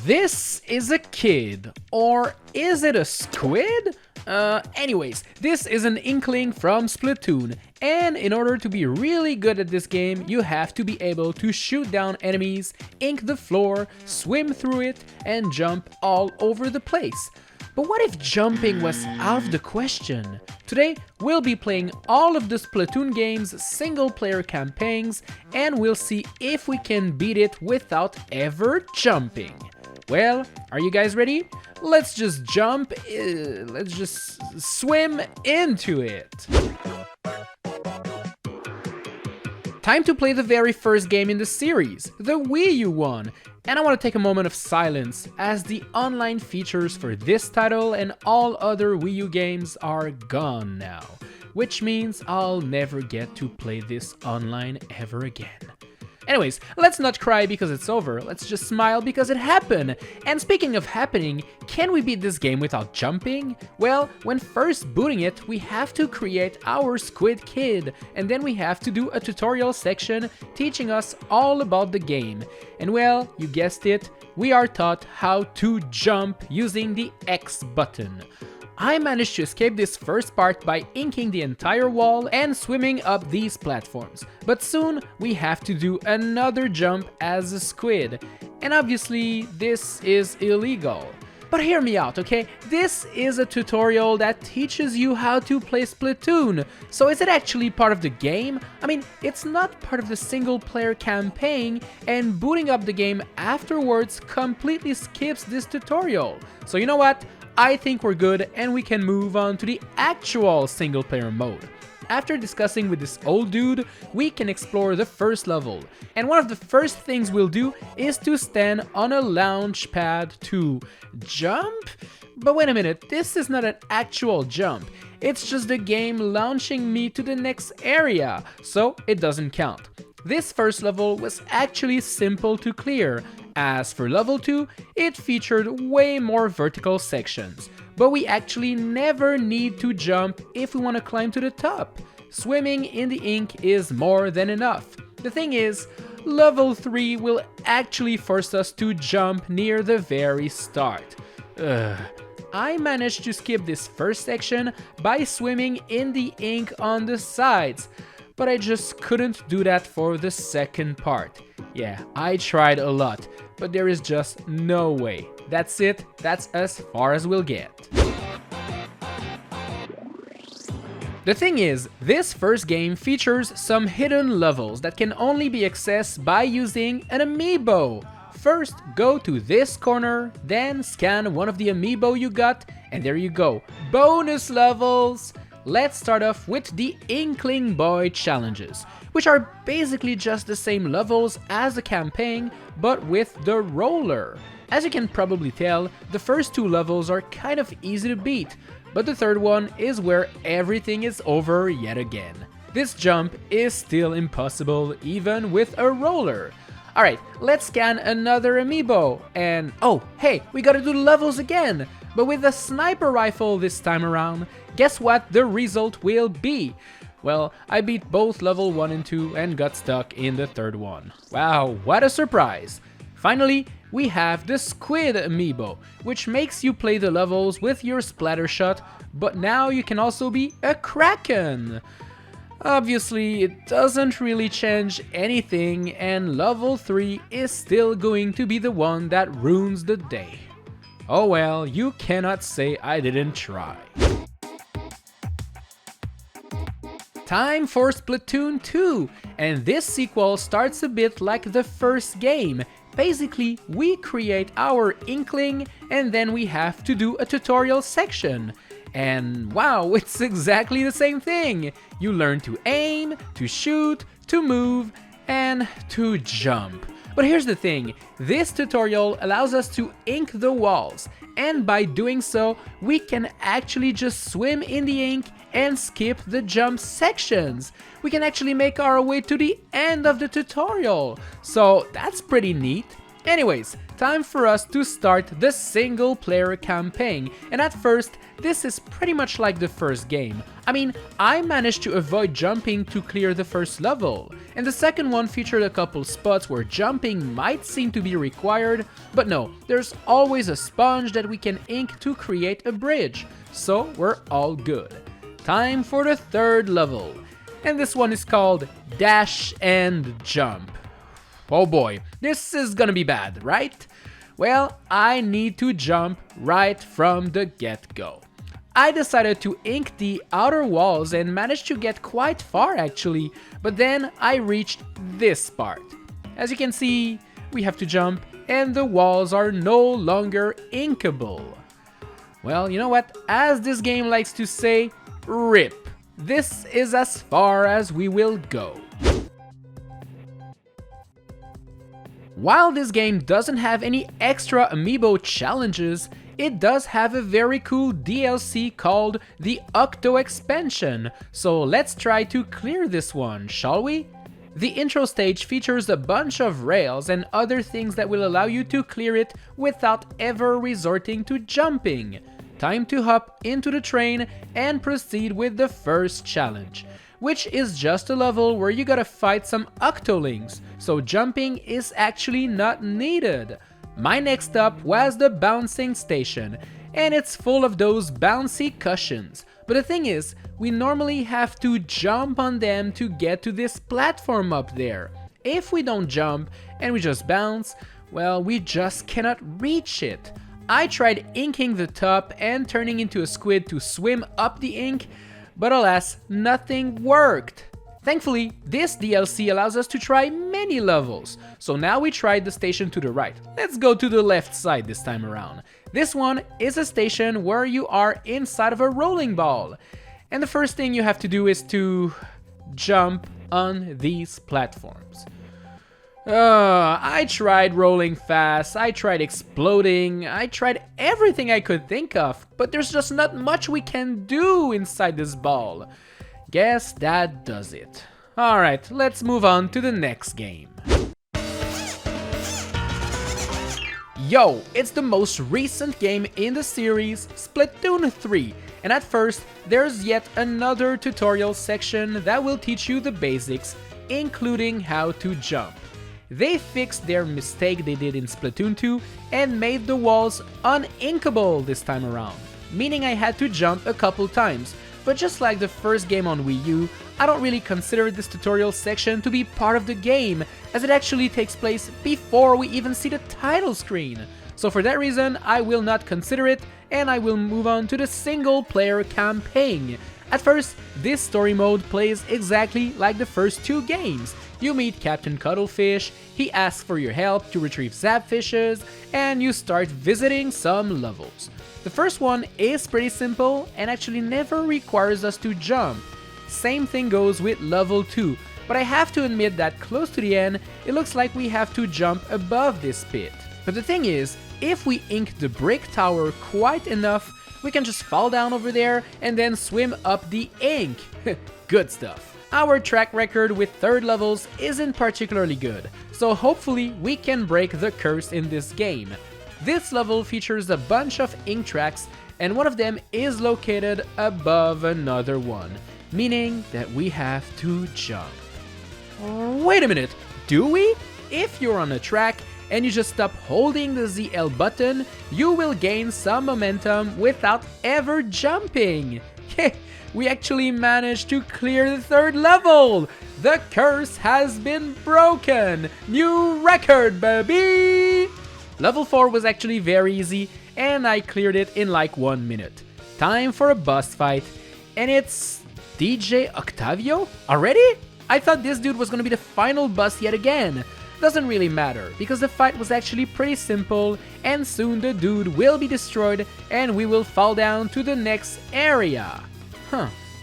This is a kid, or is it a squid? Anyways, this is an inkling from Splatoon, and in order to be really good at this game, you have to be able to shoot down enemies, ink the floor, swim through it, and jump all over the place. But what if jumping was out of the question? Today, we'll be playing all of the Splatoon Games single-player campaigns, and we'll see if we can beat it without ever jumping. Well, are you guys ready? Let's just jump, let's just swim into it. Time to play the very first game in the series, the Wii U one. And I want to take a moment of silence, as the online features for this title and all other Wii U games are gone now. Which means I'll never get to play this online ever again. Anyways, let's not cry because it's over, let's just smile because it happened! And speaking of happening, can we beat this game without jumping? Well, when first booting it, we have to create our Squid Kid, and then we have to do a tutorial section teaching us all about the game. And well, you guessed it, we are taught how to jump using the X button. I managed to escape this first part by inking the entire wall and swimming up these platforms, but soon we have to do another jump as a squid, and obviously this is illegal. But hear me out, okay? This is a tutorial that teaches you how to play Splatoon, so is it actually part of the game? I mean, it's not part of the single player campaign, and booting up the game afterwards completely skips this tutorial. So you know what? I think we're good and we can move on to the actual single player mode. After discussing with this old dude, we can explore the first level. And one of the first things we'll do is to stand on a launch pad to jump? But wait a minute, this is not an actual jump. It's just the game launching me to the next area, so it doesn't count. This first level was actually simple to clear. As for level 2, it featured way more vertical sections, but we actually never need to jump if we want to climb to the top. Swimming in the ink is more than enough. The thing is, level 3 will actually force us to jump near the very start. I managed to skip this first section by swimming in the ink on the sides, but I just couldn't do that for the second part. Yeah, I tried a lot, but there is just no way. That's it, that's as far as we'll get. The thing is, this first game features some hidden levels that can only be accessed by using an amiibo. First, go to this corner, then scan one of the amiibo you got, and there you go. Bonus levels! Let's start off with the Inkling Boy challenges, which are basically just the same levels as the campaign, but with the roller. As you can probably tell, the first two levels are kind of easy to beat, but the third one is where everything is over yet again. This jump is still impossible even with a roller. Alright, let's scan another amiibo, and oh, hey, we gotta do the levels again! But with a sniper rifle this time around, guess what the result will be? Well, I beat both level 1 and 2 and got stuck in the third one. Wow, what a surprise! Finally, we have the Squid amiibo, which makes you play the levels with your splatter shot, but now you can also be a Kraken! Obviously, it doesn't really change anything, and level 3 is still going to be the one that ruins the day. Oh well, you cannot say I didn't try. Time for Splatoon 2, and this sequel starts a bit like the first game. Basically, we create our Inkling and then we have to do a tutorial section. And wow, it's exactly the same thing! You learn to aim, to shoot, to move, and to jump. But here's the thing, this tutorial allows us to ink the walls, and by doing so, we can actually just swim in the ink and skip the jump sections. We can actually make our way to the end of the tutorial, so that's pretty neat. Anyways, time for us to start the single player campaign, and at first, this is pretty much like the first game. I mean, I managed to avoid jumping to clear the first level, and the second one featured a couple spots where jumping might seem to be required, but no, there's always a sponge that we can ink to create a bridge, so we're all good. Time for the third level, and this one is called Dash and Jump. Oh boy, this is gonna be bad, right? Well, I need to jump right from the get-go. I decided to ink the outer walls and managed to get quite far actually, but then I reached this part. As you can see, we have to jump and the walls are no longer inkable. Well, you know what? As this game likes to say, RIP. This is as far as we will go. While this game doesn't have any extra amiibo challenges, it does have a very cool DLC called the Octo Expansion, so let's try to clear this one, shall we? The intro stage features a bunch of rails and other things that will allow you to clear it without ever resorting to jumping. Time to hop into the train and proceed with the first challenge, which is just a level where you gotta fight some Octolings, so jumping is actually not needed. My next stop was the bouncing station, and it's full of those bouncy cushions. But the thing is, we normally have to jump on them to get to this platform up there. If we don't jump and we just bounce, well, we just cannot reach it. I tried inking the top and turning into a squid to swim up the ink, but alas, nothing worked. Thankfully, this DLC allows us to try many levels, so now we tried the station to the right. Let's go to the left side this time around. This one is a station where you are inside of a rolling ball, and the first thing you have to do is to jump on these platforms. I tried rolling fast, I tried exploding, I tried everything I could think of, but there's just not much we can do inside this ball. Guess that does it. Alright, let's move on to the next game. Yo, it's the most recent game in the series, Splatoon 3, and at first, there's yet another tutorial section that will teach you the basics, including how to jump. They fixed their mistake they did in Splatoon 2 and made the walls uninkable this time around, meaning I had to jump a couple times. But just like the first game on Wii U, I don't really consider this tutorial section to be part of the game, as it actually takes place before we even see the title screen. So for that reason, I will not consider it, and I will move on to the single player campaign. At first, this story mode plays exactly like the first two games. You meet Captain Cuttlefish, he asks for your help to retrieve Zapfishes, and you start visiting some levels. The first one is pretty simple and actually never requires us to jump. Same thing goes with level 2, but I have to admit that close to the end, it looks like we have to jump above this pit. But the thing is, if we ink the brick tower quite enough, we can just fall down over there and then swim up the ink. Good stuff. Our track record with third levels isn't particularly good, so hopefully we can break the curse in this game. This level features a bunch of ink tracks, and one of them is located above another one, meaning that we have to jump. Wait a minute, do we? If you're on a track and you just stop holding the ZL button, you will gain some momentum without ever jumping. We actually managed to clear the third level! The curse has been broken! New record, baby! Level 4 was actually very easy, and I cleared it in like 1 minute. Time for a boss fight, and it's DJ Octavio? Already? I thought this dude was gonna be the final boss yet again. Doesn't really matter, because the fight was actually pretty simple, and soon the dude will be destroyed, and we will fall down to the next area.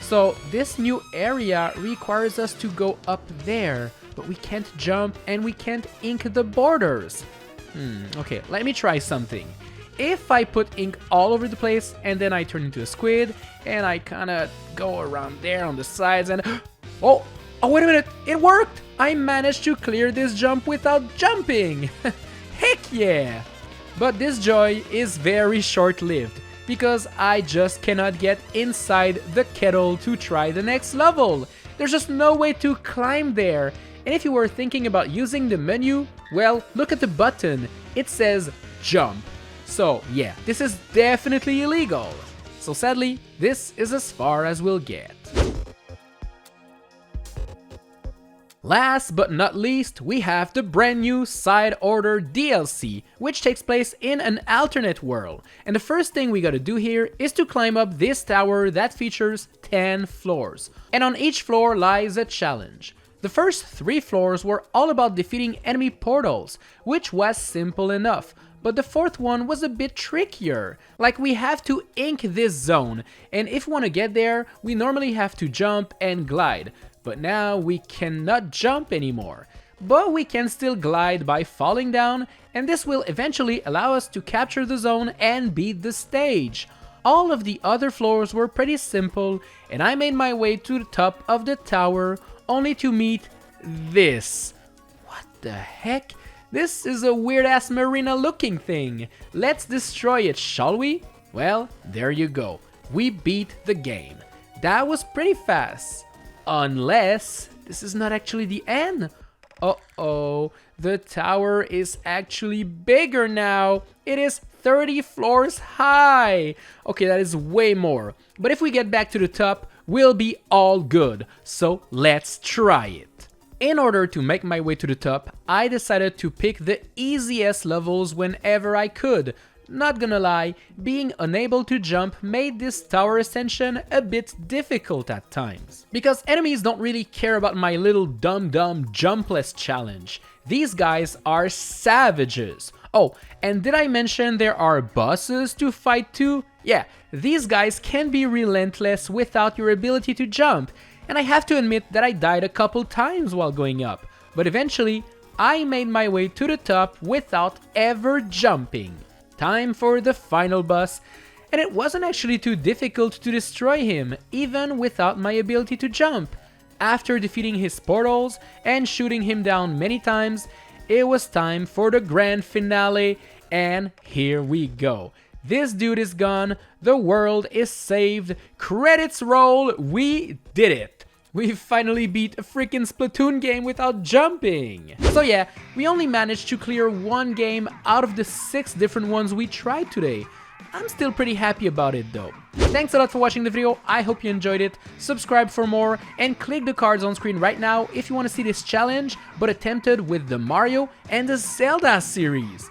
So this new area requires us to go up there, but we can't jump and we can't ink the borders. Okay, let me try something. If I put ink all over the place and then I turn into a squid and I kinda go around there on the sides and... Oh, wait a minute, it worked! I managed to clear this jump without jumping! Heck yeah! But this joy is very short-lived, because I just cannot get inside the kettle to try the next level. There's just no way to climb there. And if you were thinking about using the menu, well, look at the button. It says jump. So yeah, this is definitely illegal. So sadly, this is as far as we'll get. Last but not least, we have the brand new Side Order DLC, which takes place in an alternate world. And the first thing we gotta do here is to climb up this tower that features 10 floors. And on each floor lies a challenge. The first 3 floors were all about defeating enemy portals, which was simple enough. But the 4th one was a bit trickier. Like, we have to ink this zone, and if we want to get there, we normally have to jump and glide. But now we cannot jump anymore. But we can still glide by falling down, and this will eventually allow us to capture the zone and beat the stage. All of the other floors were pretty simple, and I made my way to the top of the tower, only to meet this. What the heck? This is a weird-ass marina looking thing. Let's destroy it, shall we? Well, there you go. We beat the game. That was pretty fast. Unless this is not actually the end. Uh-oh, the tower is actually bigger now. It is 30 floors high. Okay, that is way more. But if we get back to the top, we'll be all good. So let's try it. In order to make my way to the top, I decided to pick the easiest levels whenever I could. Not gonna lie, being unable to jump made this tower ascension a bit difficult at times. Because enemies don't really care about my little dumb jumpless challenge. These guys are savages. Oh, and did I mention there are bosses to fight too? Yeah, these guys can be relentless without your ability to jump. And I have to admit that I died a couple times while going up, but eventually I made my way to the top without ever jumping. Time for the final boss, and it wasn't actually too difficult to destroy him, even without my ability to jump. After defeating his portals and shooting him down many times, it was time for the grand finale, and here we go. This dude is gone, the world is saved, credits roll, we did it! We finally beat a freaking Splatoon game without jumping! So yeah, we only managed to clear 1 game out of the 6 different ones we tried today. I'm still pretty happy about it though. Thanks a lot for watching the video, I hope you enjoyed it, subscribe for more, and click the cards on screen right now if you want to see this challenge, but attempted with the Mario and the Zelda series.